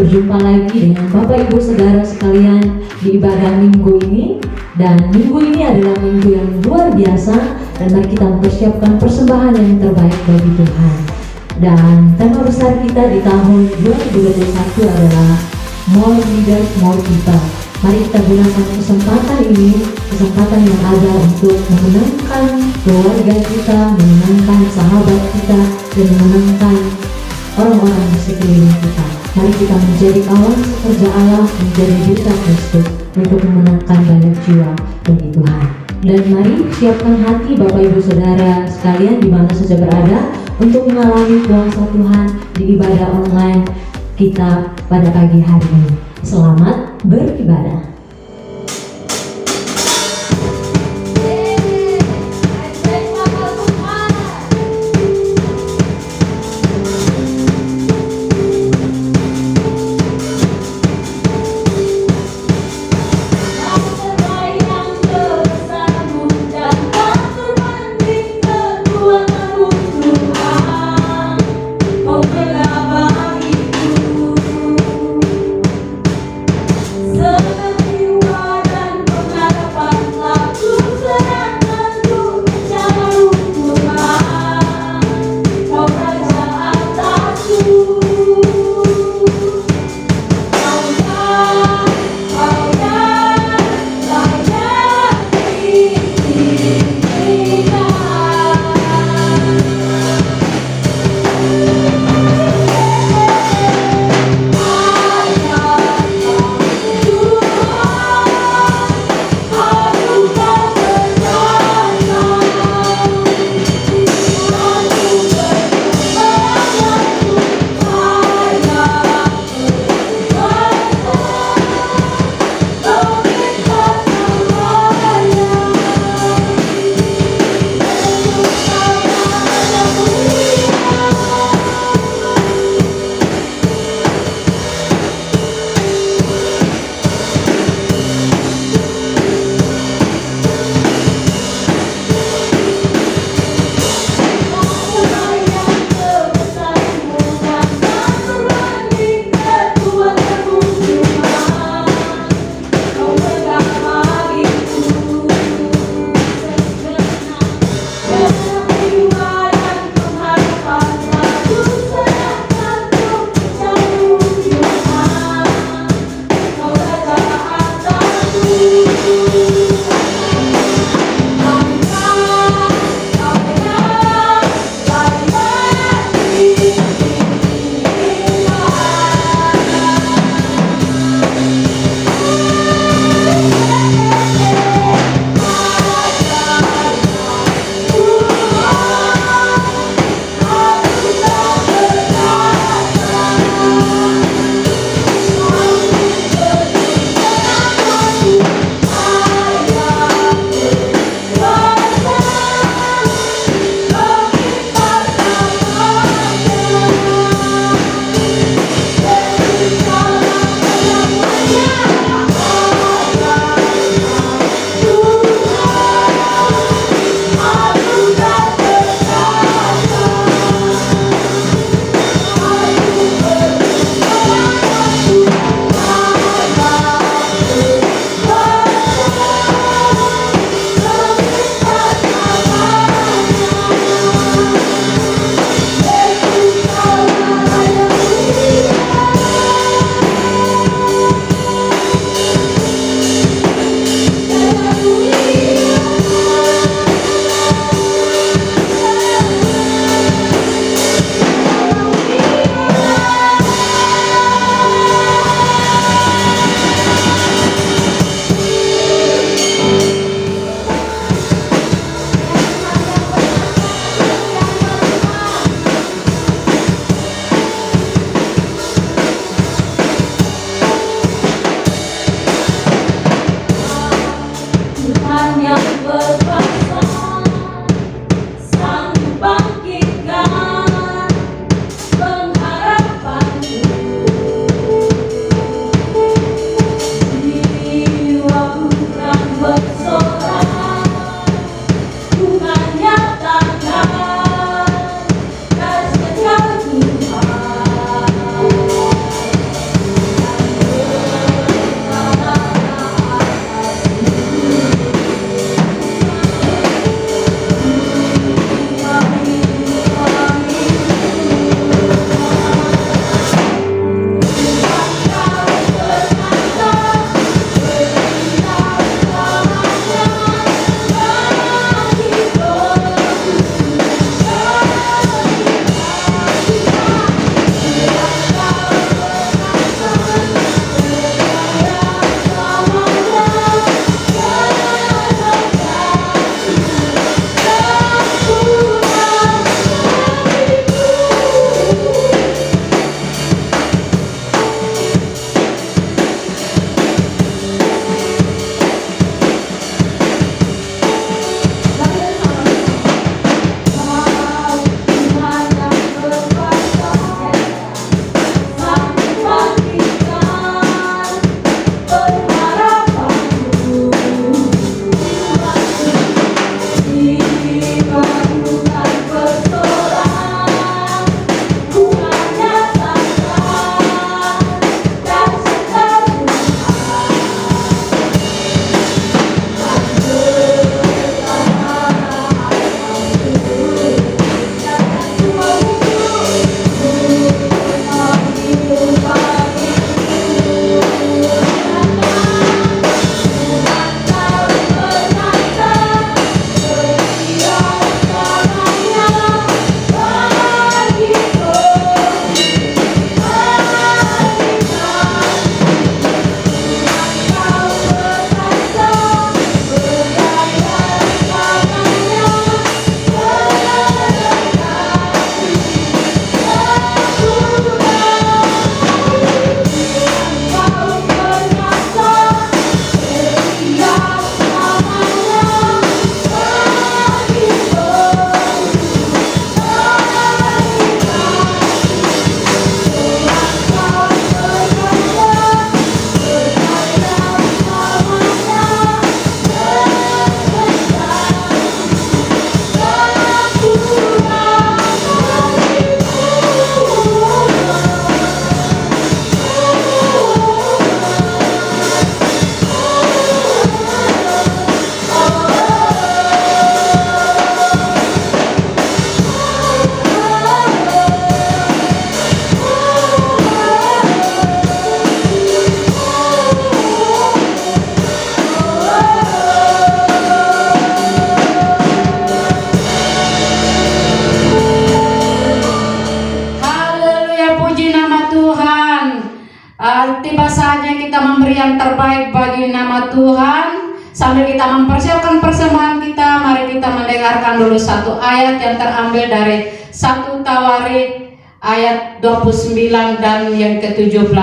berjumpa lagi dengan Bapak Ibu Saudara sekalian di ibadah minggu ini. Dan minggu ini adalah minggu yang luar biasa, dan mari kita mempersiapkan persembahan yang terbaik bagi Tuhan. Dan tema besar kita di tahun 2021 adalah More Leaders, More People. Mari kita gunakan kesempatan ini, kesempatan yang ada untuk memenangkan keluarga kita, memenangkan sahabat kita, dan memenangkan orang-orang di sekeliling kita. Mari kita menjadi kawan sekerja Allah, menjadi duta Kristus untuk memenangkan banyak jiwa bagi Tuhan. Dan mari siapkan hati Bapak Ibu Saudara sekalian di mana saja berada untuk mengalami kuasa Tuhan di ibadah online kita pada pagi hari ini. Selamat beribadah. memberi yang terbaik bagi nama Tuhan. Sambil kita mempersiapkan persembahan kita, mari kita mendengarkan dulu satu ayat yang terambil dari 1 Tawarik ayat 29 dan yang ke-17.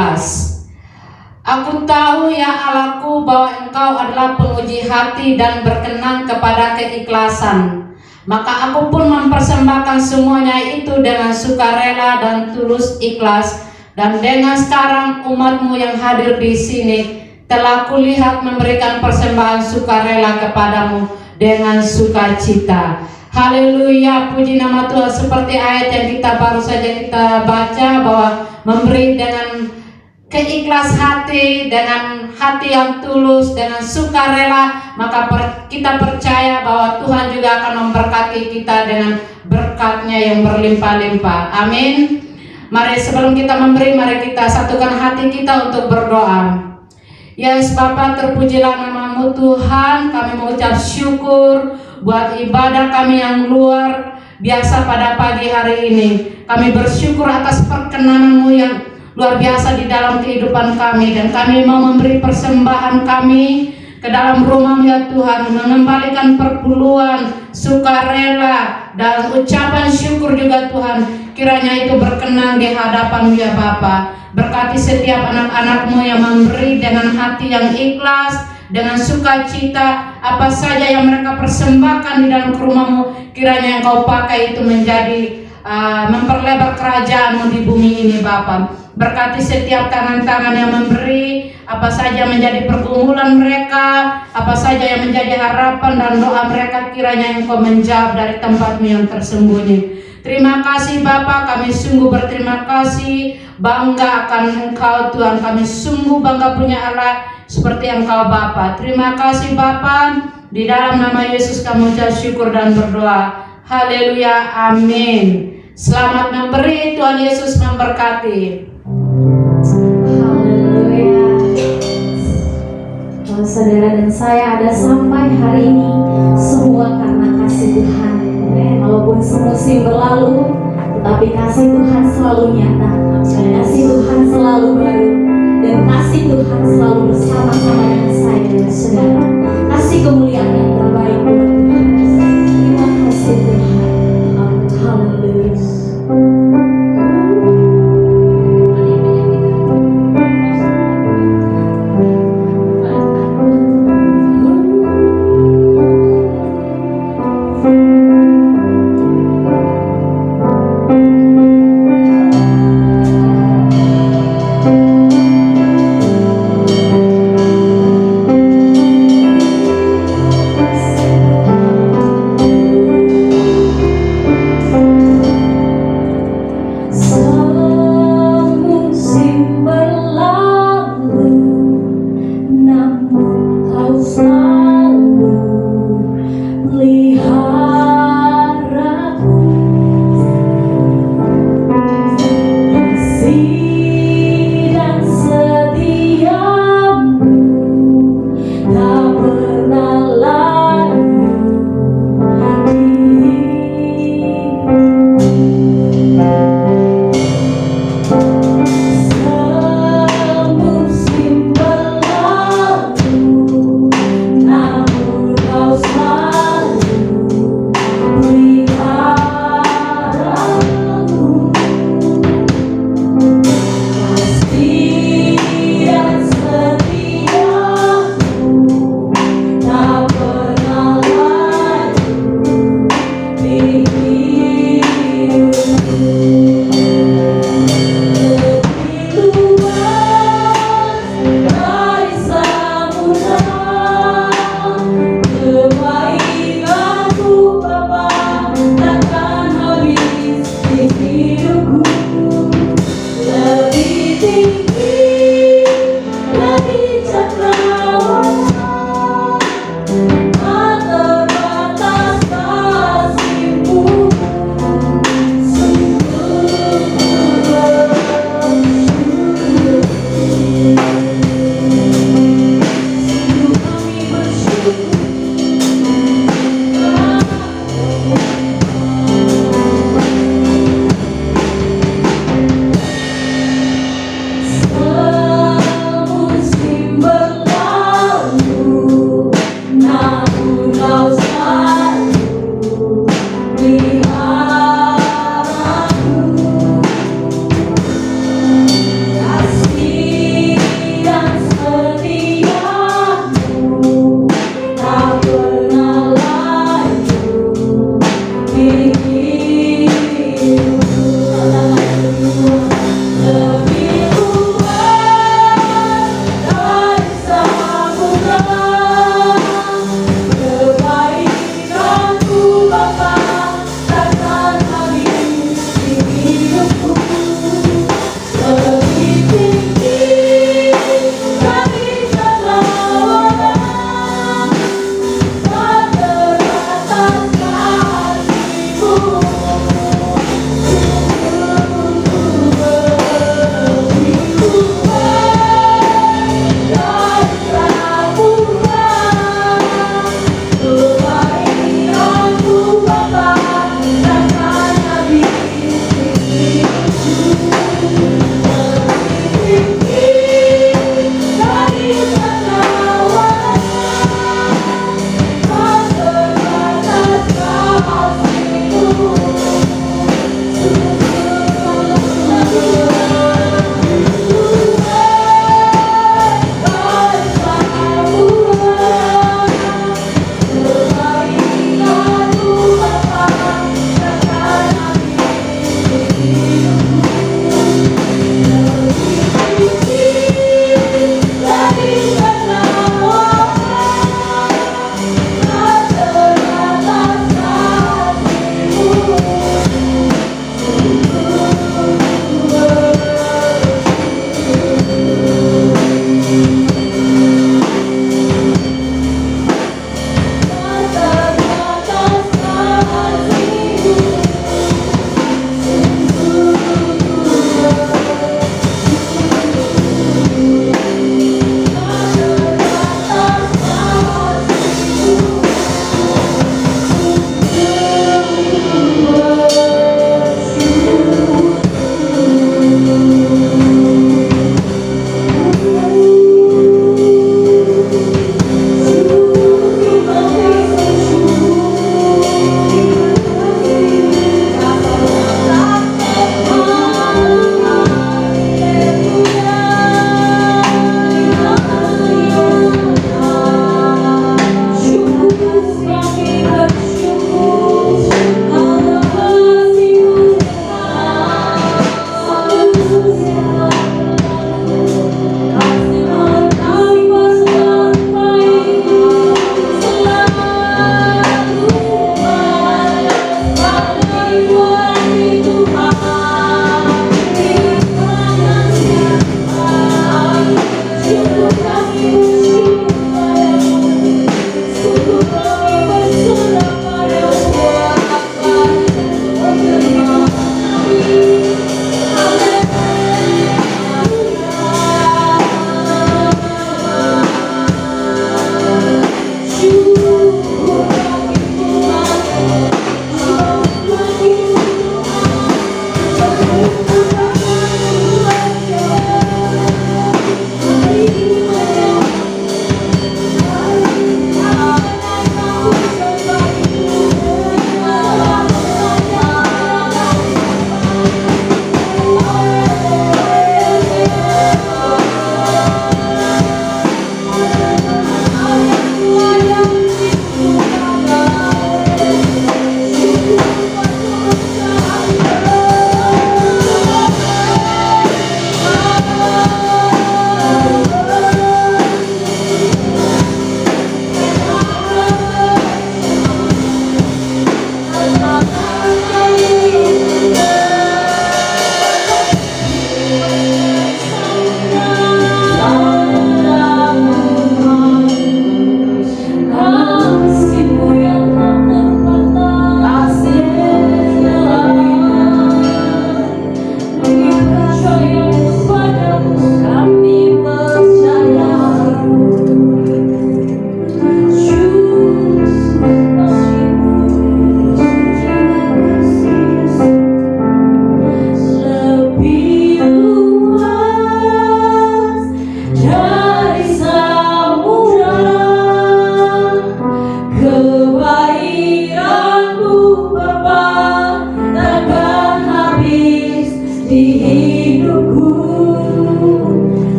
Aku tahu ya Allahku bahwa Engkau adalah penguji hati dan berkenan kepada keikhlasan. Maka aku pun mempersembahkan semuanya itu dengan sukarela dan tulus ikhlas. Dan dengan sekarang umatmu yang hadir di sini telah kulihat memberikan persembahan sukarela kepadamu dengan sukacita. Haleluya, puji nama Tuhan. Seperti ayat yang kita baru saja kita baca, bahwa memberi dengan keikhlas hati, dengan hati yang tulus, dengan sukarela, maka kita percaya bahwa Tuhan juga akan memberkati kita dengan berkat-Nya yang berlimpah-limpah. Amin. Mari sebelum kita memberi, mari kita satukan hati kita untuk berdoa. Yes Bapa, terpujilah nama-Mu Tuhan. Kami mengucap syukur buat ibadah kami yang luar biasa pada pagi hari ini. Kami bersyukur atas perkenanan-Mu yang luar biasa di dalam kehidupan kami. Dan kami mau memberi persembahan kami ke dalam rumah-Mu ya Tuhan, mengembalikan perpuluhan, sukarela, dan ucapan syukur juga Tuhan. Kiranya itu berkenan di hadapan-Mu ya Bapa. Berkati setiap anak-anak-Mu yang memberi dengan hati yang ikhlas, dengan sukacita. Apa saja yang mereka persembahkan di dalam rumah-Mu, kiranya Engkau pakai itu menjadi memperlebar kerajaan-Mu di bumi ini Bapa. Berkati setiap tangan-tangan yang memberi, apa saja menjadi pergumulan mereka, apa saja yang menjadi harapan dan doa mereka, kiranya Engkau menjawab dari tempat-Mu yang tersembunyi. Terima kasih Bapa, kami sungguh berterima kasih, bangga akan Engkau Tuhan. Kami sungguh bangga punya Allah seperti Engkau Bapa. Terima kasih Bapa, di dalam nama Yesus kami ucap syukur dan berdoa. Haleluya, amin. Selamat memberi, Tuhan Yesus memberkati. Haleluya. Kalau saudara dan saya ada sampai hari ini, semua karena kasih Tuhan. Walaupun semusim berlalu, tetapi kasih Tuhan selalu nyata. Kasih Tuhan selalu baru, dan kasih Tuhan selalu bersama-sama dengan saya dan saudara. Kasih kemuliaan yang terbaik buat Tuhan. Terima kasih Tuhan. Haleluya.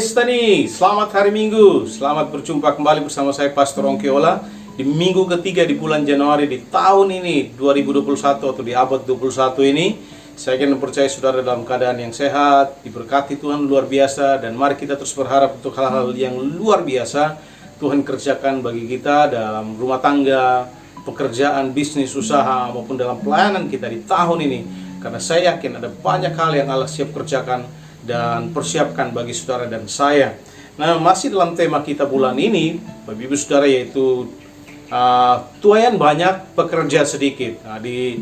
Destiny, selamat hari Minggu. Selamat berjumpa kembali bersama saya Pastor Ongkiola di minggu ketiga di bulan Januari di tahun ini 2021 atau di abad 21 ini. Saya ingin percaya saudara dalam keadaan yang sehat, diberkati Tuhan luar biasa, dan mari kita terus berharap untuk hal-hal yang luar biasa Tuhan kerjakan bagi kita dalam rumah tangga, pekerjaan, bisnis, usaha, maupun dalam pelayanan kita di tahun ini. Karena saya yakin ada banyak hal yang Allah siap kerjakan dan persiapkan bagi saudara dan saya. Nah, masih dalam tema kita bulan ini, Bapak Ibu Saudara, yaitu tuaian banyak, pekerja sedikit. Nah, di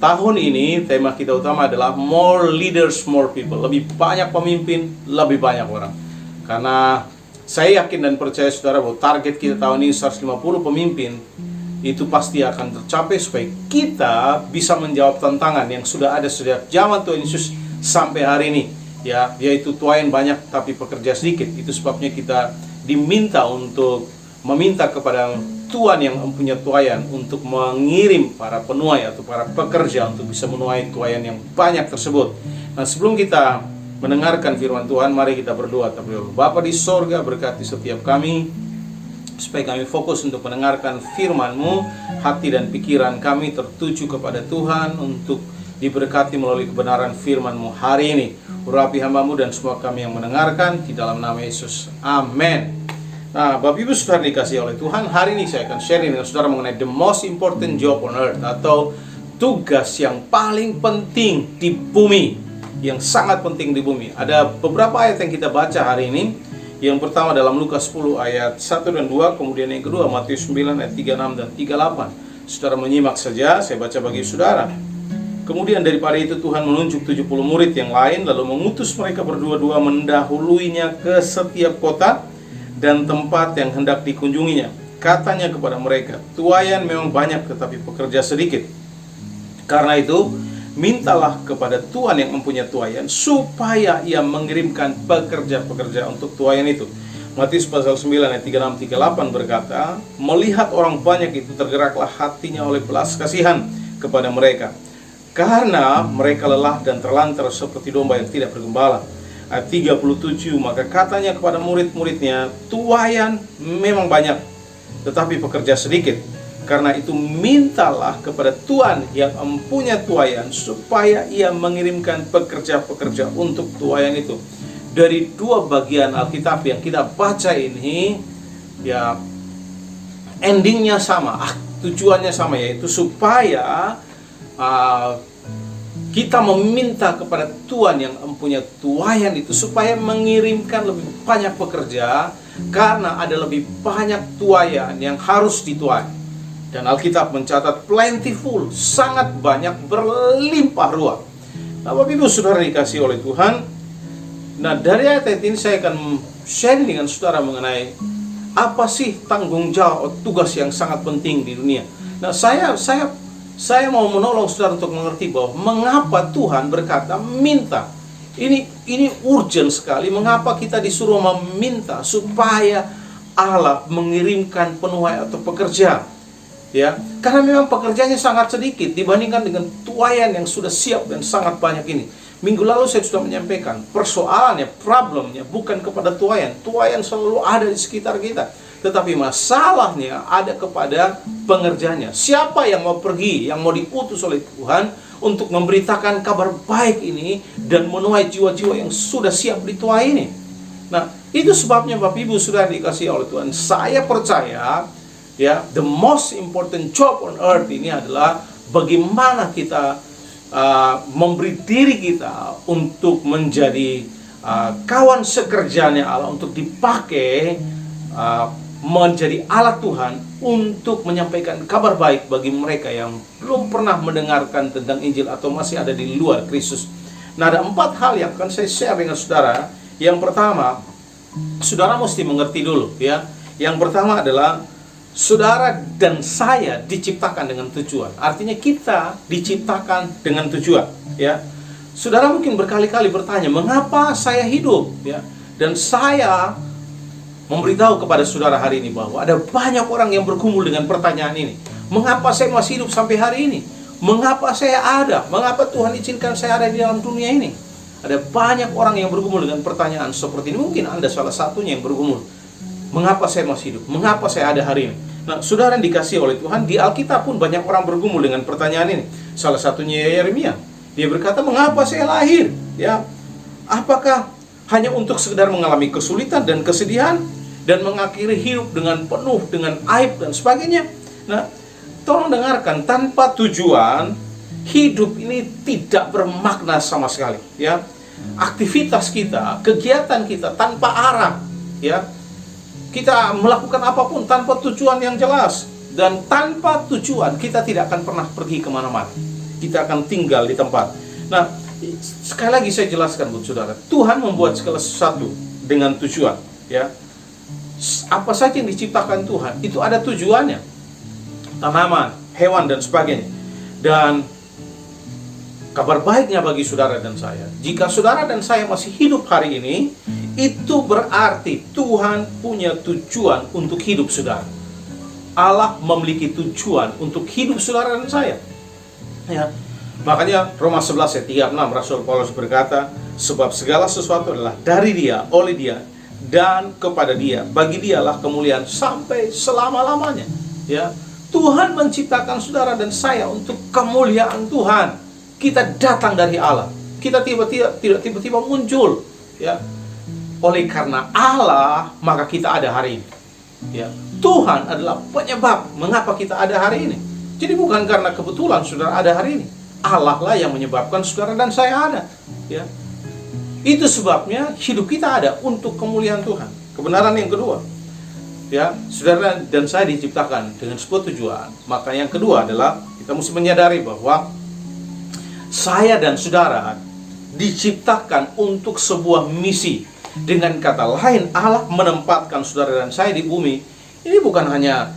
tahun ini tema kita utama adalah more leaders, more people. Lebih banyak pemimpin, lebih banyak orang. Karena saya yakin dan percaya saudara bahwa target kita tahun ini 150 pemimpin itu pasti akan tercapai supaya kita bisa menjawab tantangan yang sudah ada sejak zaman Tuhan Yesus sampai hari ini, ya, yaitu tuaian banyak tapi pekerja sedikit. Itu sebabnya kita diminta untuk meminta kepada Tuhan yang mempunyai tuaian untuk mengirim para penuai atau para pekerja untuk bisa menuai tuaian yang banyak tersebut. Nah, sebelum kita mendengarkan firman Tuhan, mari kita berdoa terlebih dahulu. Bapa di sorga, berkati setiap kami supaya kami fokus untuk mendengarkan firman-Mu, hati dan pikiran kami tertuju kepada Tuhan untuk diberkati melalui kebenaran firman-Mu hari ini. Urapi hamba-Mu dan semua kami yang mendengarkan, di dalam nama Yesus. Amin. Nah, Bapak Ibu Saudara dikasihi oleh Tuhan, hari ini saya akan sharing dengan saudara mengenai the most important job on earth, atau tugas yang paling penting di bumi, yang sangat penting di bumi. Ada beberapa ayat yang kita baca hari ini. Yang pertama dalam Lukas 10 ayat 1 dan 2, kemudian yang kedua Matius 9 ayat 36 dan 38. Saudara menyimak saja, saya baca bagi saudara. Kemudian daripada itu Tuhan menunjuk 70 murid yang lain, lalu mengutus mereka berdua-dua mendahuluinya ke setiap kota dan tempat yang hendak dikunjunginya. Katanya kepada mereka, tuaian memang banyak tetapi pekerja sedikit. Karena itu mintalah kepada Tuhan yang mempunyai tuaian supaya ia mengirimkan pekerja-pekerja untuk tuaian itu. Matius pasal 9 ayat 36-38 berkata, melihat orang banyak itu tergeraklah hatinya oleh belas kasihan kepada mereka, karena mereka lelah dan terlantar seperti domba yang tidak bergembala. Ayat 37, maka katanya kepada murid-muridnya, tuaian memang banyak tetapi pekerja sedikit. Karena itu mintalah kepada Tuhan yang mempunyai tuaian supaya ia mengirimkan pekerja-pekerja untuk tuaian itu. Dari dua bagian Alkitab yang kita baca ini, ya, endingnya sama, tujuannya sama, yaitu supaya kita meminta kepada Tuhan yang mempunyai tuaian itu supaya mengirimkan lebih banyak pekerja, karena ada lebih banyak tuaian yang harus dituai. Dan Alkitab mencatat plentiful, sangat banyak, berlimpah ruah. Nah, Bapak Ibu Saudara dikasihi oleh Tuhan. Nah, dari ayat ini saya akan share dengan saudara mengenai apa sih tanggung jawab tugas yang sangat penting di dunia. Nah, saya mau menolong saudara untuk mengerti bahwa mengapa Tuhan berkata minta. Ini urgent sekali. Mengapa kita disuruh meminta supaya Allah mengirimkan penuai atau pekerja? Ya, karena memang pekerjaannya sangat sedikit dibandingkan dengan tuaian yang sudah siap dan sangat banyak ini. Minggu lalu saya sudah menyampaikan, persoalannya, problemnya bukan kepada tuaian. Tuaian selalu ada di sekitar kita, tetapi masalahnya ada kepada pengerjanya. Siapa yang mau pergi, yang mau diutus oleh Tuhan untuk memberitakan kabar baik ini dan menuai jiwa-jiwa yang sudah siap dituai ini. Nah, itu sebabnya Bapak Ibu sudah dikasihi oleh Tuhan. Saya percaya, ya, the most important job on earth ini adalah bagaimana kita memberi diri kita untuk menjadi kawan sekerjanya Allah, untuk dipakai menjadi alat Tuhan untuk menyampaikan kabar baik bagi mereka yang belum pernah mendengarkan tentang Injil atau masih ada di luar Kristus. Nah, ada 4 hal yang akan saya share dengan saudara. Yang pertama, saudara mesti mengerti dulu, ya. Yang pertama adalah saudara dan saya diciptakan dengan tujuan. Artinya kita diciptakan dengan tujuan, ya. Saudara mungkin berkali-kali bertanya, mengapa saya hidup, ya? Dan saya memberitahu kepada saudara hari ini bahwa ada banyak orang yang bergumul dengan pertanyaan ini. Mengapa saya masih hidup sampai hari ini? Mengapa saya ada? Mengapa Tuhan izinkan saya ada di dalam dunia ini? Ada banyak orang yang bergumul dengan pertanyaan seperti ini. Mungkin Anda salah satunya yang bergumul. Mengapa saya masih hidup? Mengapa saya ada hari ini? Nah, saudara yang dikasihi oleh Tuhan, di Alkitab pun banyak orang bergumul dengan pertanyaan ini. Salah satunya Yeremia. Dia berkata, mengapa saya lahir? Ya, apakah hanya untuk sekedar mengalami kesulitan dan kesedihan dan mengakhiri hidup dengan penuh dengan aib dan sebagainya? Nah, tolong dengarkan, tanpa tujuan hidup ini tidak bermakna sama sekali, ya. Aktivitas kita, kegiatan kita tanpa arah, ya. Kita melakukan apapun tanpa tujuan yang jelas, dan tanpa tujuan kita tidak akan pernah pergi kemana-mana. Kita akan tinggal di tempat. Nah, sekali lagi saya jelaskan buat saudara, Tuhan membuat segala sesuatu dengan tujuan, ya. Apa saja yang diciptakan Tuhan itu ada tujuannya. Tanaman, hewan dan sebagainya. Dan kabar baiknya bagi saudara dan saya, jika saudara dan saya masih hidup hari ini, itu berarti Tuhan punya tujuan untuk hidup saudara. Allah memiliki tujuan untuk hidup saudara dan saya, ya. Makanya Roma 11 ayat 36 Rasul Paulus berkata, sebab segala sesuatu adalah dari Dia, oleh Dia, dan kepada Dia. Bagi Dialah kemuliaan sampai selama-lamanya, ya. Tuhan menciptakan saudara dan saya untuk kemuliaan Tuhan. Kita datang dari Allah. Kita tidak tiba-tiba muncul, ya. Oleh karena Allah, maka kita ada hari ini, ya. Tuhan adalah penyebab mengapa kita ada hari ini. Jadi bukan karena kebetulan saudara ada hari ini. Allah lah yang menyebabkan saudara dan saya ada, ya. Itu sebabnya hidup kita ada untuk kemuliaan Tuhan. Kebenaran yang kedua, ya, saudara dan saya diciptakan dengan sebuah tujuan. Maka yang kedua adalah kita mesti menyadari bahwa saya dan saudara diciptakan untuk sebuah misi. Dengan kata lain, Allah menempatkan saudara dan saya di bumi. Ini bukan hanya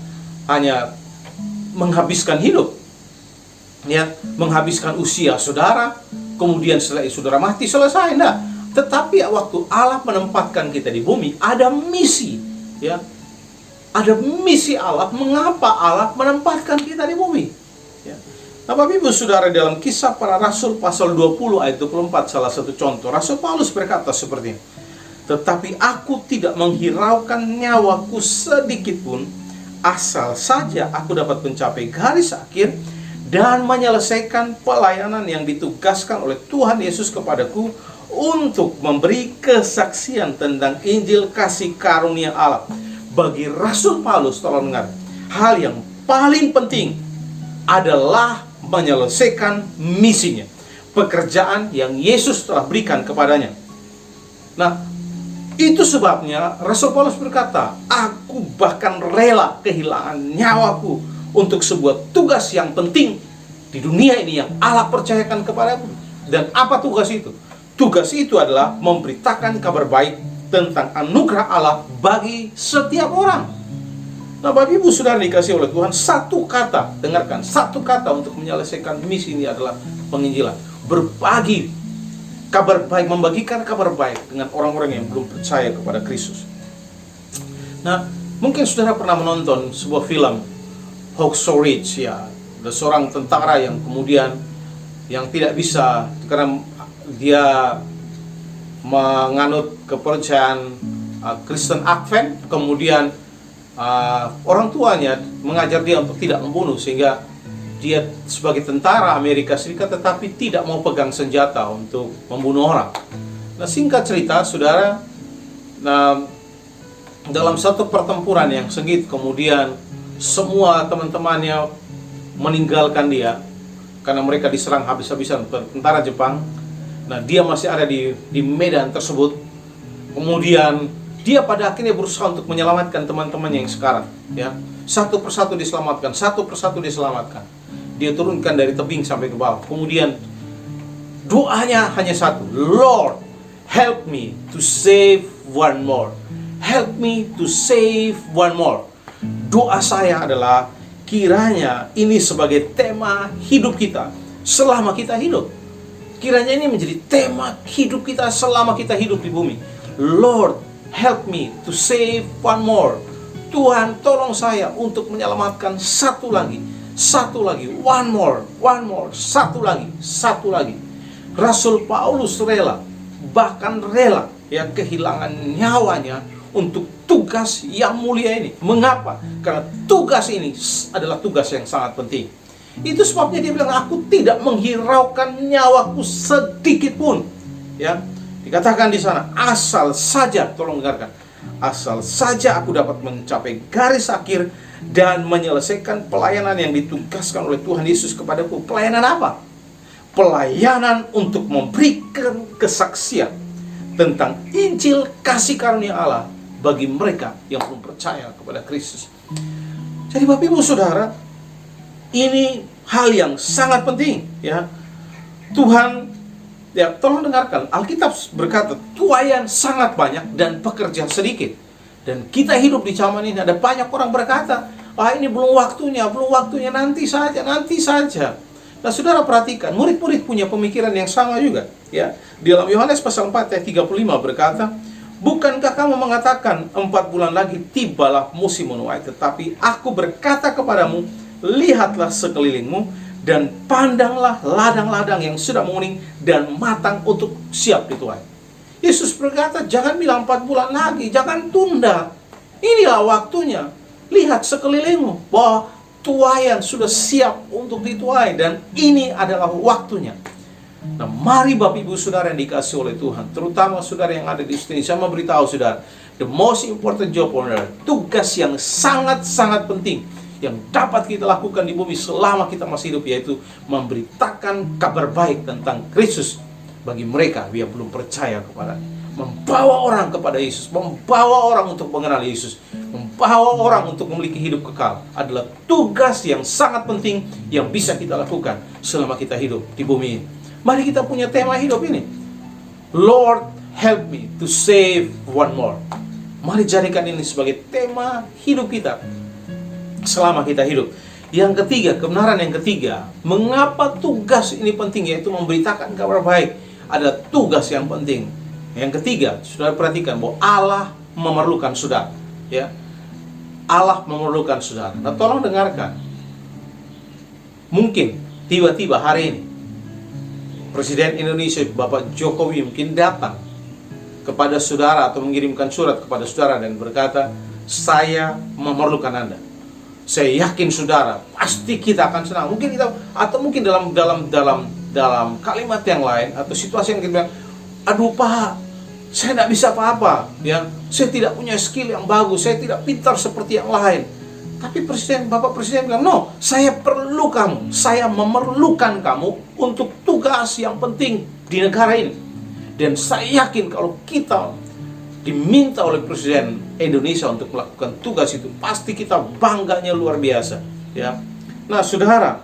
menghabiskan hidup, ya, menghabiskan usia saudara, kemudian setelah saudara mati selesai, enggak. Tetapi waktu Allah menempatkan kita di bumi, ada misi, ya. Ada misi Allah, mengapa Allah menempatkan kita di bumi, ya. Nah, Bapak Ibu Saudara, dalam Kisah Para Rasul pasal 20 ayat 24 salah satu contoh, Rasul Paulus berkata seperti ini. Tetapi aku tidak menghiraukan nyawaku sedikit pun, asal saja aku dapat mencapai garis akhir dan menyelesaikan pelayanan yang ditugaskan oleh Tuhan Yesus kepadaku untuk memberi kesaksian tentang Injil kasih karunia Allah. Bagi Rasul Paulus, tolong dengar, hal yang paling penting adalah menyelesaikan misinya, pekerjaan yang Yesus telah berikan kepadanya. Nah, itu sebabnya Rasul Paulus berkata, aku bahkan rela kehilangan nyawaku untuk sebuah tugas yang penting di dunia ini yang Allah percayakan kepadaku. Dan apa tugas itu? Tugas itu adalah memberitakan kabar baik tentang anugerah Allah bagi setiap orang. Nah, Bapak Ibu Saudara dikasih oleh Tuhan, satu kata, dengarkan, satu kata untuk menyelesaikan misi ini adalah penginjilan. Berbagi kabar baik, membagikan kabar baik dengan orang-orang yang belum percaya kepada Kristus. Nah, mungkin saudara pernah menonton sebuah film Hacksaw Ridge, ya. Ada seorang tentara yang kemudian yang tidak bisa karena dia menganut kepercayaan Kristen Advent, kemudian orang tuanya mengajar dia untuk tidak membunuh, sehingga dia sebagai tentara Amerika Serikat tetapi tidak mau pegang senjata untuk membunuh orang. Nah, singkat cerita, saudara, dalam satu pertempuran yang sengit, kemudian semua teman-temannya meninggalkan dia karena mereka diserang habis-habisan tentara Jepang. Nah, dia masih ada di medan tersebut. Kemudian dia pada akhirnya berusaha untuk menyelamatkan teman-temannya yang sekarat, ya. Satu persatu diselamatkan, satu persatu diselamatkan. Dia turunkan dari tebing sampai ke bawah. Kemudian doanya hanya satu, Lord, help me to save one more. Help me to save one more. Doa saya adalah kiranya ini sebagai tema hidup kita selama kita hidup. Kiranya ini menjadi tema hidup kita selama kita hidup di bumi. Lord, help me to save one more. Tuhan, tolong saya untuk menyelamatkan satu lagi. Satu lagi, one more, satu lagi. Rasul Paulus rela bahkan rela ya kehilangan nyawanya untuk tugas yang mulia ini. Mengapa? Karena tugas ini adalah tugas yang sangat penting. Itu sebabnya dia bilang, aku tidak menghiraukan nyawaku sedikit pun. Ya, dikatakan di sana, asal saja, tolong dengarkan, asal saja aku dapat mencapai garis akhir dan menyelesaikan pelayanan yang ditugaskan oleh Tuhan Yesus kepadaku. Pelayanan apa? Pelayanan untuk memberikan kesaksian tentang Injil kasih karunia Allah bagi mereka yang belum percaya kepada Kristus. Jadi Bapak Ibu Saudara, ini hal yang sangat penting ya. Tuhan, ya tolong dengarkan, Alkitab berkata tuaian sangat banyak dan pekerja sedikit. Dan kita hidup di zaman ini, ada banyak orang berkata, ini belum waktunya, nanti saja. Nah saudara perhatikan, murid-murid punya pemikiran yang sama juga ya. Di dalam Yohanes pasal 4 ayat 35 berkata, bukankah kamu mengatakan 4 bulan lagi tibalah musim menuai, tetapi aku berkata kepadamu, lihatlah sekelilingmu dan pandanglah ladang-ladang yang sudah menguning dan matang untuk siap dituai. Yesus berkata, jangan bilang 4 bulan lagi, jangan tunda. Inilah waktunya. Lihat sekelilingmu bahwa tuaian sudah siap untuk dituai dan ini adalah waktunya. Nah, mari Bapak Ibu Saudara yang dikasihi oleh Tuhan, terutama saudara yang ada di sini, saya mau beritahu saudara, the most important job on earth, tugas yang sangat-sangat penting yang dapat kita lakukan di bumi selama kita masih hidup, yaitu memberitakan kabar baik tentang Kristus bagi mereka yang belum percaya kepadanya. Membawa orang kepada Yesus, membawa orang untuk mengenal Yesus, membawa orang untuk memiliki hidup kekal adalah tugas yang sangat penting yang bisa kita lakukan selama kita hidup di bumi ini. Mari kita punya tema hidup ini, Lord help me to save one more. Mari jadikan ini sebagai tema hidup kita selama kita hidup. Yang ketiga, kebenaran yang ketiga, mengapa tugas ini penting, yaitu memberitakan kabar baik, ada tugas yang penting. Yang ketiga, saudara perhatikan bahwa Allah memerlukan saudara, ya. Allah memerlukan saudara. Nah, tolong dengarkan. Mungkin tiba-tiba hari ini Presiden Indonesia Bapak Jokowi mungkin datang kepada saudara atau mengirimkan surat kepada saudara dan berkata, saya memerlukan Anda. Saya yakin saudara pasti kita akan senang. Mungkin kita, atau mungkin dalam kalimat yang lain atau situasi yang kita bilang, aduh Pak, saya tidak bisa apa-apa, ya. Saya tidak punya skill yang bagus, saya tidak pintar seperti yang lain. Tapi Bapak Presiden bilang, no, saya perlu kamu, saya memerlukan kamu untuk tugas yang penting di negara ini. Dan saya yakin kalau kita diminta oleh Presiden Indonesia untuk melakukan tugas itu, pasti kita bangganya luar biasa, ya. Nah, saudara,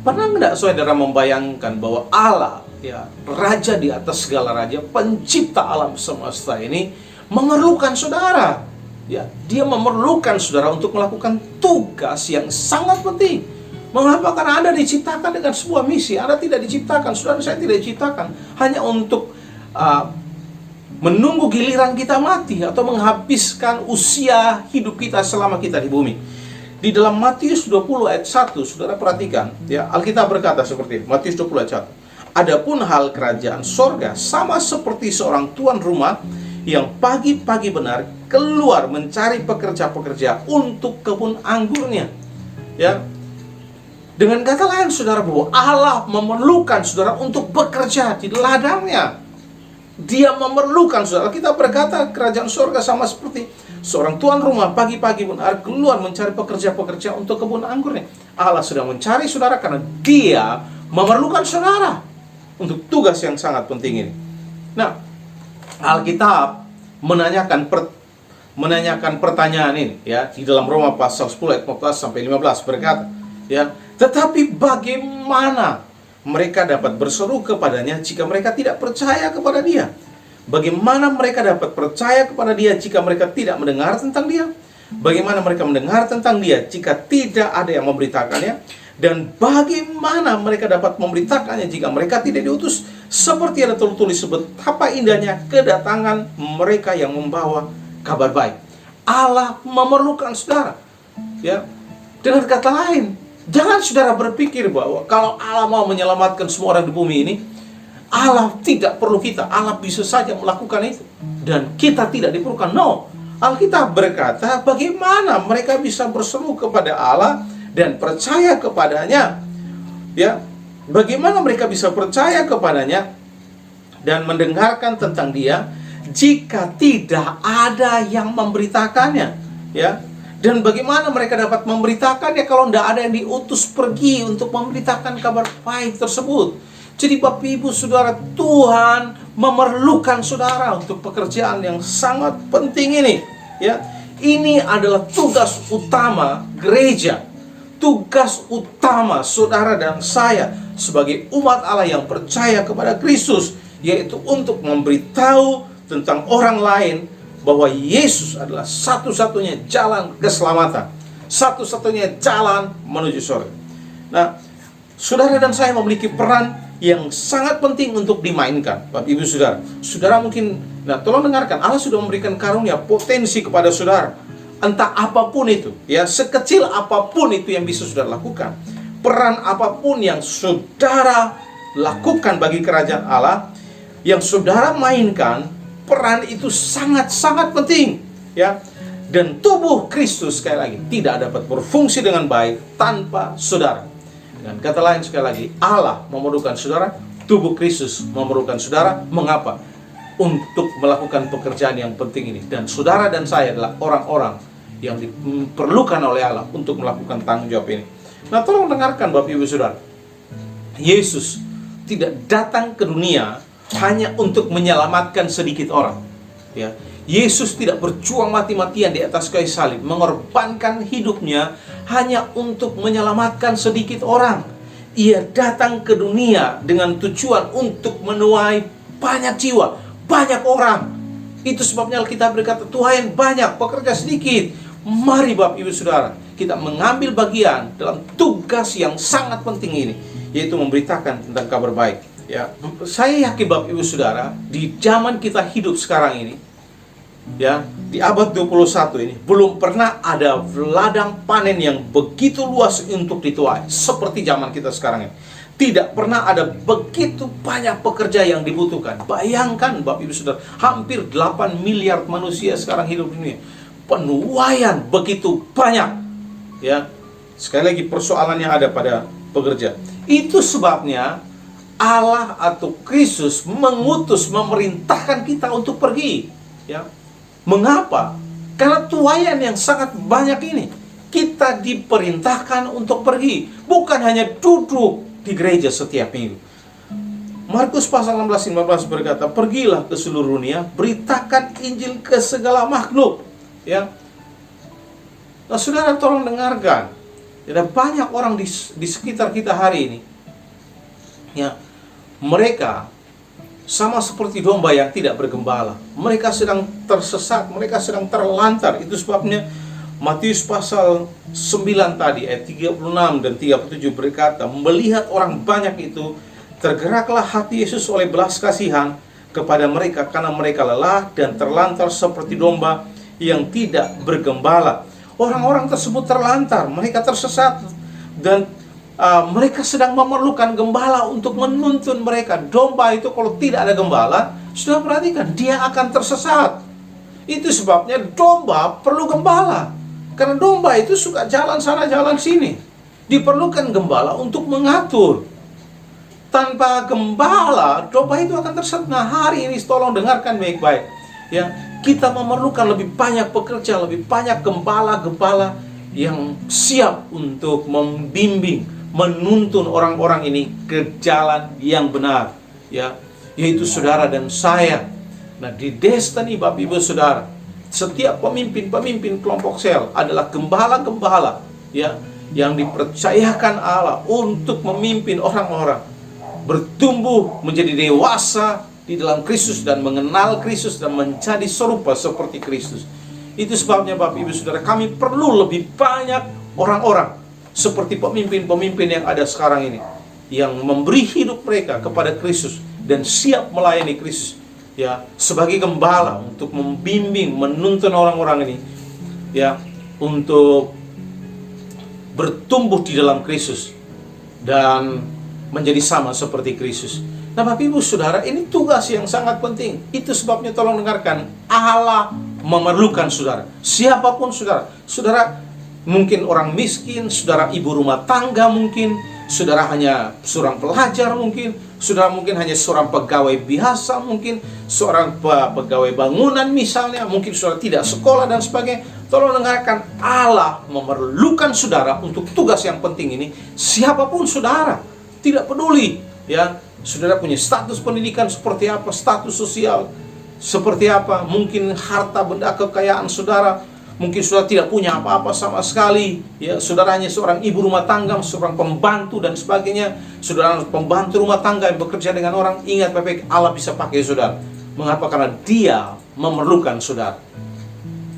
pernah enggak saudara membayangkan bahwa Allah, ya, Raja di atas segala raja, pencipta alam semesta ini memerlukan saudara, ya. Dia memerlukan saudara untuk melakukan tugas yang sangat penting. Mengapa? Karena Anda diciptakan dengan sebuah misi. Anda tidak diciptakan, saudara saya tidak diciptakan hanya untuk menunggu giliran kita mati atau menghabiskan usia hidup kita selama kita di bumi. Di dalam Matius 20 ayat 1, saudara perhatikan, ya, Alkitab berkata seperti ini, Matius 20 ayat 1. Adapun hal kerajaan sorga sama seperti seorang tuan rumah yang pagi-pagi benar keluar mencari pekerja-pekerja untuk kebun anggurnya. Ya. Dengan kata lain, saudara, bahwa Allah memerlukan saudara untuk bekerja di ladangnya. Dia memerlukan saudara. Kita berkata kerajaan surga sama seperti seorang tuan rumah pagi-pagi benar keluar mencari pekerja-pekerja untuk kebun anggurnya. Allah sedang mencari saudara karena Dia memerlukan saudara untuk tugas yang sangat penting ini. Nah, Alkitab menanyakan pertanyaan ini, ya, di dalam Roma pasal 10 ayat 14 sampai 15 berkata, ya, tetapi bagaimana mereka dapat berseru kepadanya jika mereka tidak percaya kepada Dia? Bagaimana mereka dapat percaya kepada Dia jika mereka tidak mendengar tentang Dia? Bagaimana mereka mendengar tentang Dia jika tidak ada yang memberitakannya? Dan bagaimana mereka dapat memberitakannya jika mereka tidak diutus? Seperti ada tertulis, betapa indahnya kedatangan mereka yang membawa kabar baik. Allah memerlukan saudara, ya. Dengan kata lain, jangan saudara berpikir bahwa kalau Allah mau menyelamatkan semua orang di bumi ini, Allah tidak perlu kita, Allah bisa saja melakukan itu dan kita tidak diperlukan. No, Alkitab berkata bagaimana mereka bisa berseru kepada Allah dan percaya kepadanya. Ya, bagaimana mereka bisa percaya kepadanya dan mendengarkan tentang Dia jika tidak ada yang memberitakannya? Ya, dan bagaimana mereka dapat memberitakannya kalau tidak ada yang diutus pergi untuk memberitakan kabar baik tersebut? Jadi Bapak Ibu Saudara, Tuhan memerlukan saudara untuk pekerjaan yang sangat penting ini. Ya, ini adalah tugas utama gereja, tugas utama saudara dan saya sebagai umat Allah yang percaya kepada Kristus, yaitu untuk memberitahu tentang orang lain bahwa Yesus adalah satu-satunya jalan keselamatan, satu-satunya jalan menuju surga. Nah, saudara dan saya memiliki peran yang sangat penting untuk dimainkan, Bapak Ibu Saudara. Saudara mungkin, tolong dengarkan, Allah sudah memberikan karunia, potensi kepada saudara. Entah apapun itu, ya, sekecil apapun itu yang bisa saudara lakukan. Peran apapun yang saudara lakukan bagi kerajaan Allah, yang saudara mainkan, peran itu sangat-sangat penting, ya. Dan tubuh Kristus, sekali lagi, tidak dapat berfungsi dengan baik tanpa saudara. Dengan kata lain, sekali lagi, Allah memerlukan saudara, tubuh Kristus memerlukan saudara. Mengapa? Untuk melakukan pekerjaan yang penting ini. Dan saudara dan saya adalah orang-orang yang diperlukan oleh Allah untuk melakukan tanggung jawab ini. Nah, tolong dengarkan Bapak Ibu Saudara, Yesus tidak datang ke dunia hanya untuk menyelamatkan sedikit orang. Ya, Yesus tidak berjuang mati-matian di atas kayu salib, mengorbankan hidupnya hanya untuk menyelamatkan sedikit orang. Ia datang ke dunia dengan tujuan untuk menuai banyak jiwa, banyak orang. Itu sebabnya Alkitab berkata, Tuhan banyak, pekerja sedikit. Mari Bapak Ibu Saudara, kita mengambil bagian dalam tugas yang sangat penting ini, yaitu memberitakan tentang kabar baik. Ya, saya yakin Bapak Ibu Saudara, di zaman kita hidup sekarang ini, ya, di abad 21 ini, belum pernah ada ladang panen yang begitu luas untuk dituai seperti zaman kita sekarang ini. Tidak pernah ada begitu banyak pekerja yang dibutuhkan. Bayangkan Bapak Ibu Saudara, hampir 8 miliar manusia sekarang hidup di dunia. Penuaian begitu banyak. Ya, sekali lagi persoalan yang ada pada pekerja. Itu sebabnya Allah atau Kristus mengutus, memerintahkan kita untuk pergi. Ya, mengapa? Karena tuaian yang sangat banyak ini, kita diperintahkan untuk pergi, bukan hanya duduk di gereja setiap minggu. Markus pasal 16-15 berkata, pergilah ke seluruh dunia, beritakan Injil ke segala makhluk. Ya, nah saudara tolong dengarkan, ada banyak orang di sekitar kita hari ini, ya, mereka sama seperti domba yang tidak bergembala. Mereka sedang tersesat, mereka sedang terlantar. Itu sebabnya Matius pasal 9 tadi ayat 36 dan 37 berkata, melihat orang banyak itu, tergeraklah hati Yesus oleh belas kasihan kepada mereka, karena mereka lelah dan terlantar seperti domba yang tidak bergembala. Orang-orang tersebut terlantar, mereka tersesat, dan mereka sedang memerlukan gembala untuk menuntun mereka. Domba itu kalau tidak ada gembala, sudah perhatikan, dia akan tersesat. Itu sebabnya domba perlu gembala, karena domba itu suka jalan sana jalan sini. Diperlukan gembala untuk mengatur. Tanpa gembala, domba itu akan tersesat. Nah, hari ini tolong dengarkan baik-baik, ya, kita memerlukan lebih banyak pekerja, lebih banyak gembala-gembala yang siap untuk membimbing, menuntun orang-orang ini ke jalan yang benar, ya, yaitu saudara dan saya. Nah, di Destiny Bapak Ibu Saudara, setiap pemimpin kelompok sel adalah gembala-gembala, ya, yang dipercayakan Allah untuk memimpin orang-orang bertumbuh menjadi dewasa di dalam Kristus dan mengenal Kristus dan menjadi serupa seperti Kristus. Itu sebabnya Bapak Ibu Saudara, kami perlu lebih banyak orang-orang seperti pemimpin-pemimpin yang ada sekarang ini, yang memberi hidup mereka kepada Kristus dan siap melayani Kristus, ya, sebagai gembala untuk membimbing, menuntun orang-orang ini, ya, untuk bertumbuh di dalam Kristus dan menjadi sama seperti Kristus. Nah, Bapak Ibu Saudara, ini tugas yang sangat penting. Itu sebabnya tolong dengarkan, Allah memerlukan saudara. Siapapun saudara. Saudara mungkin orang miskin, saudara ibu rumah tangga mungkin, saudara hanya seorang pelajar mungkin, saudara mungkin hanya seorang pegawai biasa mungkin, seorang pegawai bangunan misalnya, mungkin saudara tidak sekolah dan sebagainya. Tolong dengarkan, Allah memerlukan saudara untuk tugas yang penting ini. Siapapun saudara, tidak peduli ya, saudara punya status pendidikan seperti apa, status sosial seperti apa, mungkin harta benda kekayaan saudara, mungkin saudara tidak punya apa-apa sama sekali ya, saudara hanya seorang ibu rumah tangga, seorang pembantu dan sebagainya, saudara pembantu rumah tangga yang bekerja dengan orang. Ingat baik-baik, Allah bisa pakai saudara. Mengapa? Karena Dia memerlukan saudara.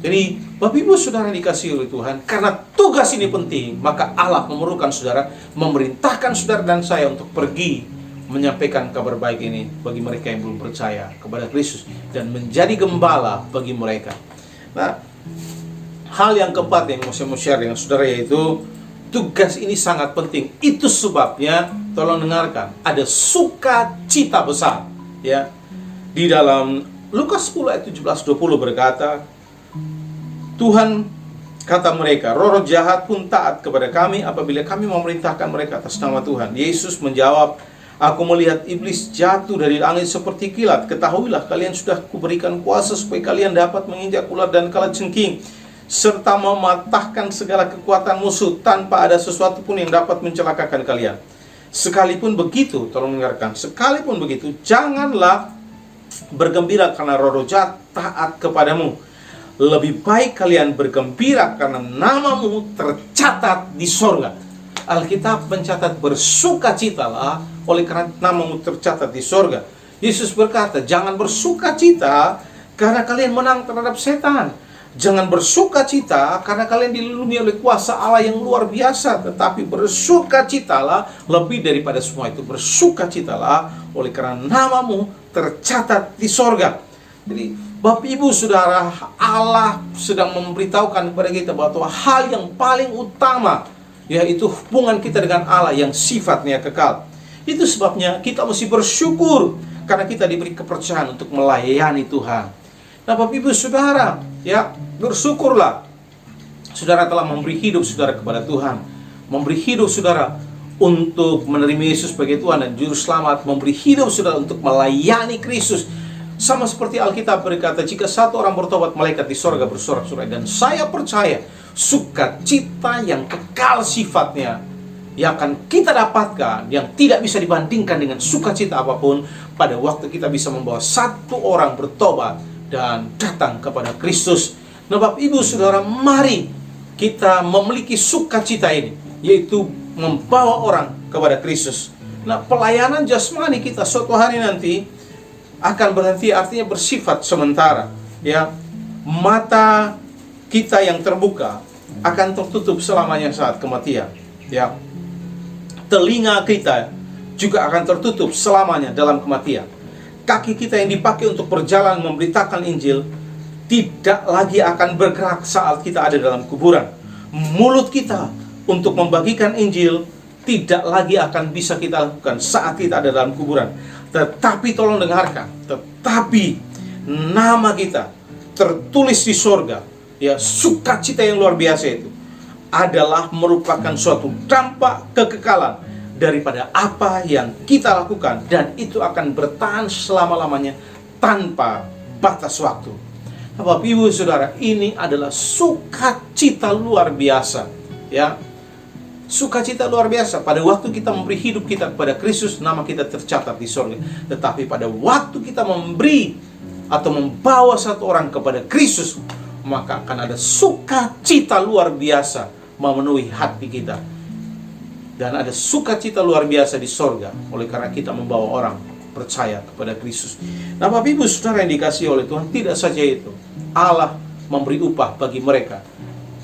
Jadi Bapak Ibu Saudara dikasihi oleh Tuhan, karena tugas ini penting, maka Allah memerlukan saudara, memerintahkan saudara dan saya untuk pergi menyampaikan kabar baik ini bagi mereka yang belum percaya kepada Kristus dan menjadi gembala bagi mereka. Nah, hal yang keempat yang mau saya share dengan saudara, yaitu tugas ini sangat penting. Itu sebabnya tolong dengarkan, ada sukacita besar ya. Di dalam Lukas 10 ayat 17-20 berkata, Tuhan kata mereka, roh jahat pun taat kepada kami apabila kami memerintahkan mereka atas nama Tuhan. Yesus menjawab, aku melihat iblis jatuh dari langit seperti kilat. Ketahuilah, kalian sudah kuberikan kuasa supaya kalian dapat menginjak ular dan kalajengking, serta mematahkan segala kekuatan musuh, tanpa ada sesuatu pun yang dapat mencelakakan kalian. Sekalipun begitu, tolong dengarkan, sekalipun begitu, janganlah bergembira karena roh jahat taat kepadamu. Lebih baik kalian bergembira karena namamu tercatat di sorga. Alkitab mencatat, bersukacitalah oleh karena namamu tercatat di sorga. Yesus berkata, jangan bersukacita karena kalian menang terhadap setan. Jangan bersukacita karena kalian dilindungi oleh kuasa Allah yang luar biasa. Tetapi bersukacitalah, lebih daripada semua itu, bersukacitalah oleh karena namamu tercatat di sorga. Jadi Bapak Ibu Saudara, Allah sedang memberitahukan kepada kita bahwa hal yang paling utama, yaitu hubungan kita dengan Allah yang sifatnya kekal. Itu sebabnya kita mesti bersyukur karena kita diberi kepercayaan untuk melayani Tuhan. Nah Bapak Ibu Saudara, ya bersyukurlah saudara telah memberi hidup saudara kepada Tuhan, memberi hidup saudara untuk menerima Yesus sebagai Tuhan dan Juru Selamat, memberi hidup saudara untuk melayani Kristus. Sama seperti Alkitab berkata, jika satu orang bertobat, malaikat di sorga bersorak-sorai. Dan saya percaya sukacita yang kekal sifatnya yang akan kita dapatkan, yang tidak bisa dibandingkan dengan sukacita apapun, pada waktu kita bisa membawa satu orang bertobat dan datang kepada Kristus. Nah Bapak Ibu Saudara, mari kita memiliki sukacita ini, yaitu membawa orang kepada Kristus. Nah, pelayanan jasmani kita suatu hari nanti akan berhenti, artinya bersifat sementara ya. Mata kita yang terbuka akan tertutup selamanya saat kematian ya. Telinga kita juga akan tertutup selamanya dalam kematian. Kaki kita yang dipakai untuk berjalan memberitakan Injil tidak lagi akan bergerak saat kita ada dalam kuburan. Mulut kita untuk membagikan Injil tidak lagi akan bisa kita lakukan saat kita ada dalam kuburan. Tetapi tolong dengarkan, tetapi nama kita tertulis di sorga ya. Sukacita yang luar biasa itu adalah merupakan suatu dampak kekekalan daripada apa yang kita lakukan, dan itu akan bertahan selama-lamanya tanpa batas waktu. Nah, Bapak Ibu Saudara, ini adalah sukacita luar biasa ya. Sukacita luar biasa pada waktu kita memberi hidup kita kepada Kristus, nama kita tercatat di sorga. Tetapi pada waktu kita memberi atau membawa satu orang kepada Kristus, maka akan ada sukacita luar biasa memenuhi hati kita. Dan ada sukacita luar biasa di sorga oleh karena kita membawa orang percaya kepada Kristus. Nah Bapak Ibu Saudara yang dikasihi oleh Tuhan, tidak saja itu, Allah memberi upah bagi mereka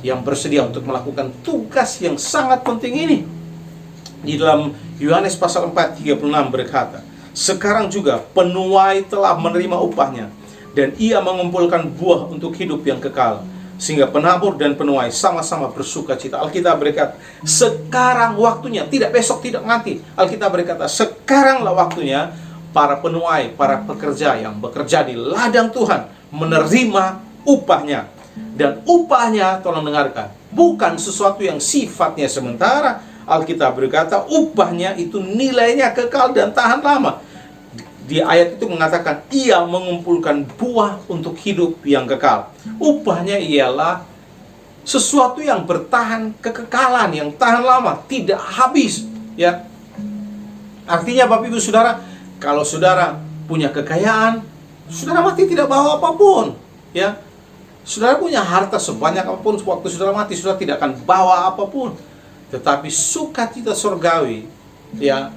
yang bersedia untuk melakukan tugas yang sangat penting ini. Di dalam Yohanes pasal 4:36 berkata, sekarang juga penuai telah menerima upahnya, dan ia mengumpulkan buah untuk hidup yang kekal, sehingga penabur dan penuai sama-sama bersukacita. Alkitab berkata, sekarang waktunya, tidak besok, tidak nanti. Alkitab berkata, sekaranglah waktunya para penuai, para pekerja yang bekerja di ladang Tuhan menerima upahnya. Dan upahnya, tolong dengarkan, bukan sesuatu yang sifatnya sementara. Alkitab berkata upahnya itu nilainya kekal dan tahan lama. Di ayat itu mengatakan ia mengumpulkan buah untuk hidup yang kekal. Upahnya ialah sesuatu yang bertahan, kekekalan yang tahan lama, tidak habis, ya. Artinya Bapak Ibu Saudara, kalau saudara punya kekayaan, saudara mati tidak bawa apapun, ya. Saudara punya harta sebanyak apapun, waktu saudara mati saudara tidak akan bawa apapun. Tetapi sukacita surgawi, ya,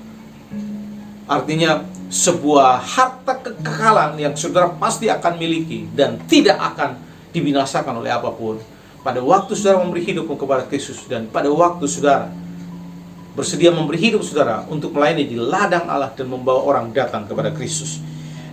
artinya sebuah harta kekekalan yang saudara pasti akan miliki dan tidak akan dibinasakan oleh apapun. Pada waktu saudara memberi hidup kepada Kristus dan pada waktu saudara bersedia memberi hidup saudara untuk melayani di ladang Allah dan membawa orang datang kepada Kristus.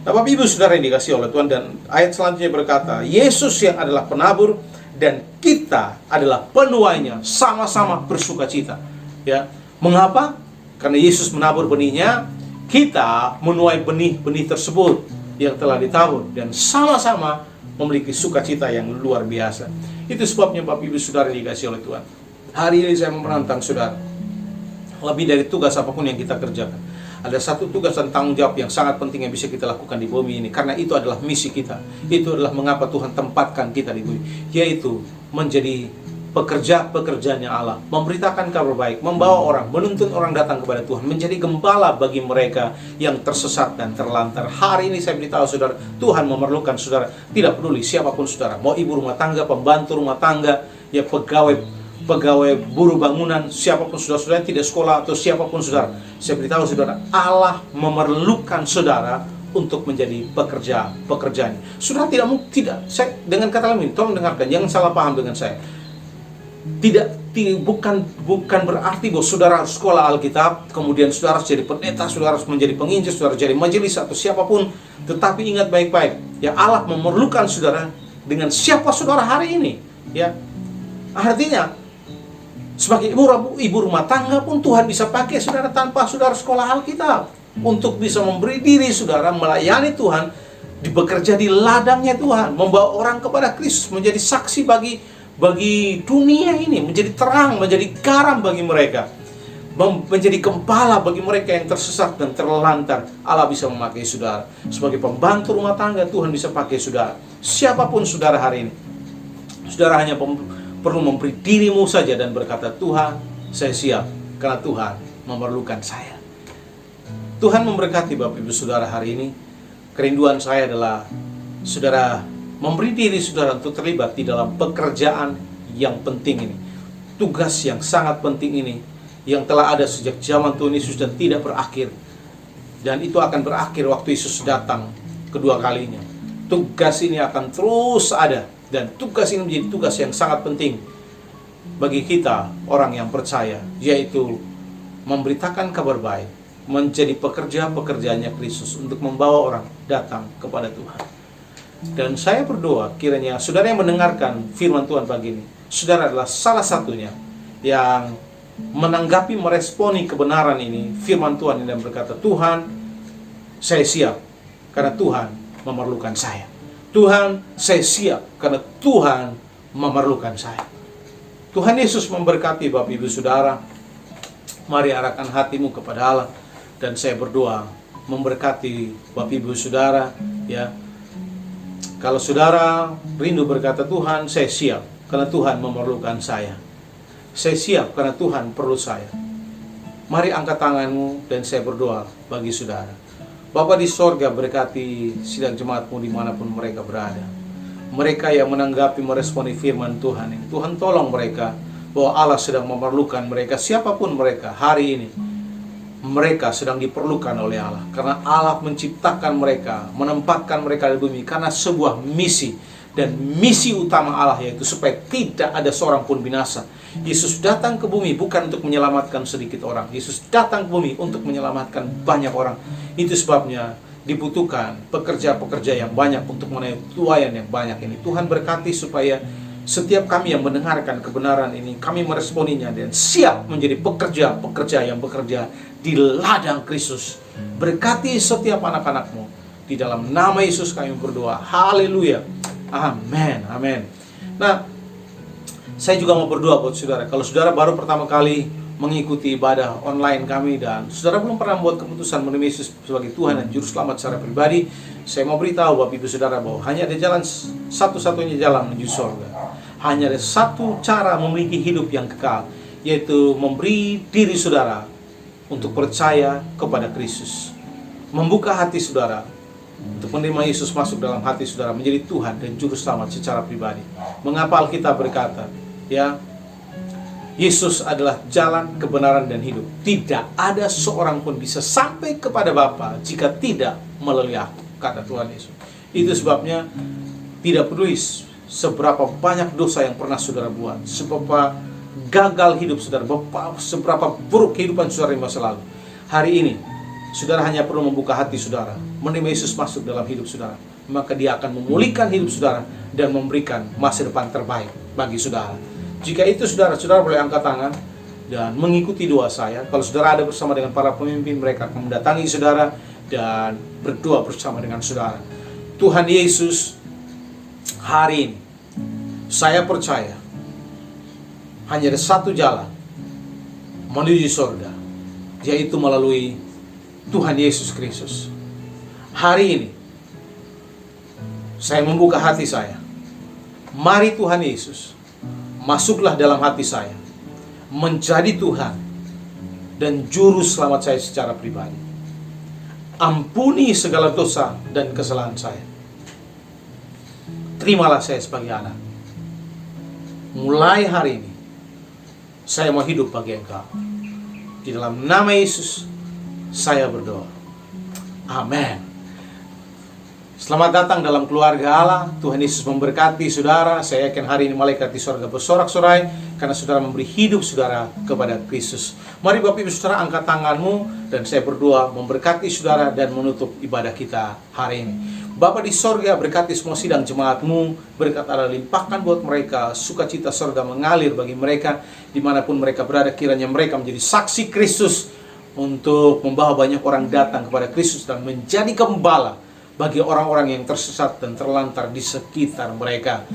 Nah, Bapak Ibu Saudara yang dikasihi oleh Tuhan, dan ayat selanjutnya berkata, Yesus yang adalah penabur dan kita adalah penuainya, sama-sama bersukacita. Ya, mengapa? Karena Yesus menabur benihnya, kita menuai benih-benih tersebut yang telah ditabur dan sama-sama memiliki sukacita yang luar biasa. Itu sebabnya Bapak Ibu Saudara yang dikasihi oleh Tuhan, hari ini saya menantang saudara, lebih dari tugas apapun yang kita kerjakan, ada satu tugas dan tanggung jawab yang sangat penting yang bisa kita lakukan di bumi ini. Karena itu adalah misi kita. Itu adalah mengapa Tuhan tempatkan kita di bumi, yaitu menjadi pekerja-pekerjanya Allah, memberitakan kabar baik, membawa orang, menuntun orang datang kepada Tuhan, menjadi gembala bagi mereka yang tersesat dan terlantar. Hari ini saya beritahu saudara, Tuhan memerlukan saudara, tidak peduli siapapun saudara, mau ibu rumah tangga, pembantu rumah tangga, ya pegawai buruh bangunan, siapapun saudara-saudara yang tidak sekolah atau siapapun saudara, saya beritahu saudara, Allah memerlukan saudara untuk menjadi pekerjaan. Saudara saya dengan kata lain, tolong dengarkan, jangan salah paham dengan saya. Bukan berarti bahwa saudara harus sekolah Alkitab, kemudian saudara harus jadi pendeta, saudara harus menjadi penginjil, saudara jadi majelis atau siapapun. Tetapi ingat baik-baik, ya, Allah memerlukan saudara dengan siapa saudara hari ini, ya. Artinya sebagai ibu rumah tangga pun Tuhan bisa pakai saudara tanpa saudara sekolah Alkitab untuk bisa memberi diri saudara melayani Tuhan, bekerja di ladangnya Tuhan, membawa orang kepada Kristus, menjadi saksi bagi dunia ini, menjadi terang, menjadi garam bagi mereka, menjadi gembala bagi mereka yang tersesat dan terlantar. Allah bisa memakai saudara sebagai pembantu rumah tangga. Tuhan bisa pakai saudara, siapapun saudara hari ini. Saudara hanya perlu memberi dirimu saja dan berkata, Tuhan, saya siap karena Tuhan memerlukan saya. Tuhan memberkati Bapak Ibu Saudara hari ini. Kerinduan saya adalah saudara memberi diri saudara untuk terlibat di dalam pekerjaan yang penting ini, tugas yang sangat penting ini, yang telah ada sejak zaman Tuhan Yesus dan tidak berakhir, dan itu akan berakhir waktu Yesus datang kedua kalinya. Tugas ini akan terus ada, dan tugas ini menjadi tugas yang sangat penting bagi kita orang yang percaya, yaitu memberitakan kabar baik, menjadi pekerja-pekerjanya Kristus untuk membawa orang datang kepada Tuhan. Dan saya berdoa kiranya saudara yang mendengarkan firman Tuhan pagi ini, saudara adalah salah satunya yang menanggapi, meresponi kebenaran ini, firman Tuhan ini, dan berkata, Tuhan, saya siap karena Tuhan memerlukan saya. Tuhan, saya siap karena Tuhan memerlukan saya. Tuhan Yesus memberkati Bapak Ibu Saudara. Mari arahkan hatimu kepada Allah. Dan saya berdoa memberkati Bapak Ibu Saudara, ya. Kalau saudara rindu berkata, Tuhan, saya siap karena Tuhan memerlukan saya. Saya siap karena Tuhan perlu saya. Mari angkat tanganmu dan saya berdoa bagi saudara. Bapa di sorga, berkati sidang jemaatmu dimanapun mereka berada. Mereka yang menanggapi, meresponi firman Tuhan ini, Tuhan tolong mereka bahwa Allah sedang memerlukan mereka, siapapun mereka hari ini. Mereka sedang diperlukan oleh Allah, karena Allah menciptakan mereka, menempatkan mereka di bumi karena sebuah misi. Dan misi utama Allah yaitu supaya tidak ada seorang pun binasa. Yesus datang ke bumi bukan untuk menyelamatkan sedikit orang. Yesus datang ke bumi untuk menyelamatkan banyak orang. Itu sebabnya dibutuhkan pekerja-pekerja yang banyak untuk menuai tuaian yang banyak ini. Tuhan berkati supaya Setiap kami yang mendengarkan kebenaran ini, kami meresponinya dan siap menjadi pekerja-pekerja yang bekerja di ladang Kristus. Berkati setiap anak-anak-Mu. Di dalam nama Yesus kami berdoa. Haleluya. Amin. Amin. Nah, saya juga mau berdoa buat saudara. Kalau saudara baru pertama kali mengikuti ibadah online kami dan saudara belum pernah membuat keputusan menerima Yesus sebagai Tuhan dan Juru Selamat secara pribadi, saya mau beritahu Bapak Ibu Saudara bahwa hanya ada jalan satu-satunya jalan menuju surga. Hanya ada satu cara memiliki hidup yang kekal, yaitu memberi diri saudara untuk percaya kepada Kristus. Membuka hati saudara untuk menerima Yesus masuk dalam hati saudara menjadi Tuhan dan Juru Selamat secara pribadi. Mengapa Alkitab berkata, ya, Yesus adalah jalan, kebenaran, dan hidup. Tidak ada seorang pun bisa sampai kepada Bapa jika tidak melalui aku, kata Tuhan Yesus. Itu sebabnya tidak peduli seberapa banyak dosa yang pernah saudara buat, seberapa gagal hidup saudara, seberapa buruk kehidupan saudara di masa lalu. Hari ini, saudara hanya perlu membuka hati saudara, menerima Yesus masuk dalam hidup saudara. Maka Dia akan memulihkan hidup saudara dan memberikan masa depan terbaik bagi saudara. Jika itu saudara boleh angkat tangan dan mengikuti doa saya. Kalau saudara ada bersama dengan para pemimpin, mereka akan mendatangi saudara dan berdoa bersama dengan saudara. Tuhan Yesus, hari ini saya percaya hanya ada satu jalan menuju surga, yaitu melalui Tuhan Yesus Kristus. Hari ini saya membuka hati saya. Mari Tuhan Yesus, masuklah dalam hati saya, menjadi Tuhan dan Juru Selamat saya secara pribadi. Ampuni segala dosa dan kesalahan saya. Terimalah saya sebagai anak. Mulai hari ini, saya mau hidup bagi Engkau. Di dalam nama Yesus, saya berdoa. Amin. Selamat datang dalam keluarga Allah. Tuhan Yesus memberkati saudara. Saya yakin hari ini malaikat di surga bersorak-sorai karena saudara memberi hidup saudara kepada Kristus. Mari Bapak Ibu Saudara angkat tanganmu dan saya berdoa memberkati saudara dan menutup ibadah kita hari ini. Bapa di surga, berkati semua sidang jemaatmu. Berkat Allah limpahkan buat mereka. Sukacita surga mengalir bagi mereka dimanapun mereka berada. Kiranya mereka menjadi saksi Kristus untuk membawa banyak orang datang kepada Kristus dan menjadi gembala bagi orang-orang yang tersesat dan terlantar di sekitar mereka.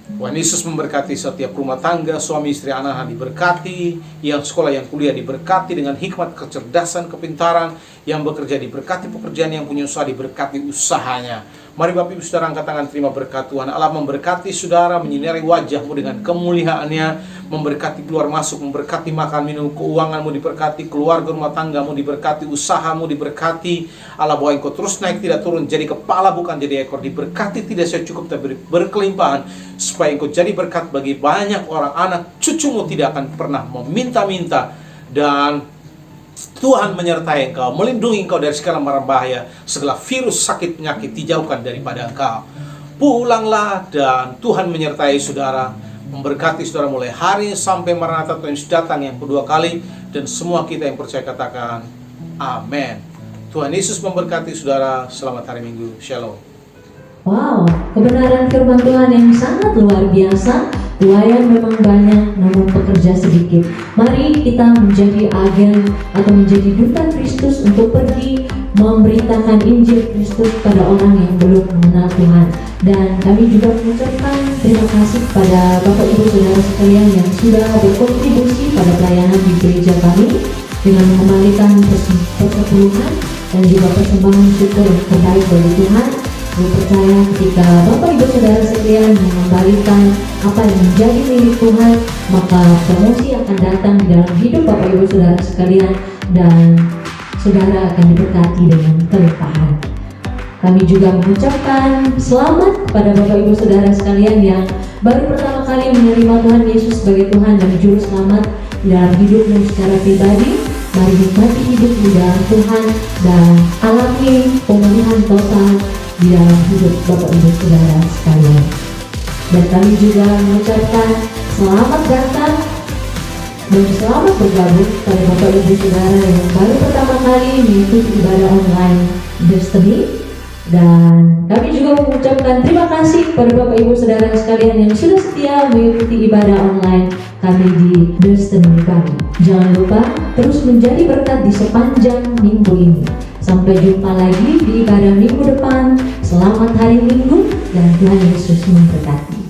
Tuhan Yesus memberkati setiap rumah tangga, suami istri anak-anak diberkati, yang sekolah yang kuliah diberkati dengan hikmat, kecerdasan, kepintaran, yang bekerja diberkati pekerjaan, yang punya usaha diberkati usahanya. Mari Bapak Ibu Saudara angkat tangan terima berkat Tuhan. Allah memberkati saudara, menyinari wajahmu dengan kemuliaannya, memberkati keluar masuk, memberkati makan minum, keuanganmu diberkati, keluarga rumah tanggamu diberkati, usahamu diberkati. Allah bahwa engkau terus naik tidak turun, jadi kepala bukan jadi ekor, diberkati tidak secukup tapi berkelimpahan, supaya engkau jadi berkat bagi banyak orang. Anak cucumu tidak akan pernah meminta-minta, dan Tuhan menyertai engkau, melindungi engkau dari segala mara bahaya, segala virus, sakit, penyakit dijauhkan daripada engkau. Pulanglah dan Tuhan menyertai saudara, memberkati saudara mulai hari sampai Maranatha Tuhan Yesus datang yang kedua kali. Dan semua kita yang percaya katakan amin. Tuhan Yesus memberkati saudara. Selamat hari Minggu. Shalom. Wow, kebenaran firman Tuhan yang sangat luar biasa. Tuayan memang banyak, namun pekerja sedikit. Mari kita menjadi agen atau menjadi duta Kristus untuk pergi memberitakan Injil Kristus pada orang yang belum mengenal Tuhan. Dan kami juga mengucapkan terima kasih kepada Bapak Ibu Saudara sekalian yang sudah berkontribusi pada pelayanan di gereja kami dengan mengembalikan persepuluhan dan juga persembahan syukur yang terbaik bagi Tuhan. Saya percaya ketika Bapak Ibu Saudara sekalian mengembalikan apa yang menjadi milik Tuhan, maka promosi akan datang di dalam hidup Bapak Ibu Saudara sekalian dan saudara akan diberkati dengan kelimpahan. Kami juga mengucapkan selamat kepada Bapak Ibu Saudara sekalian yang baru pertama kali menerima Tuhan Yesus sebagai Tuhan dan Juru Selamat di dalam hidupmu secara pribadi. Mari nikmati hidup di dalam Tuhan dan alami pemulihan total di dalam hidup Bapak Ibu Saudara sekalian. Dan kami juga mengucapkan selamat datang dan selamat bergabung pada Bapak Ibu Saudara yang baru pertama kali mengikuti ibadah online Destiny. Dan kami juga mengucapkan terima kasih kepada Bapak Ibu Saudara sekalian yang sudah setia mengikuti ibadah online kami di Destiny kami. Jangan lupa terus menjadi berkat di sepanjang minggu ini. Sampai jumpa lagi di ibadah minggu depan. Selamat hari Minggu dan Tuhan Yesus memberkati.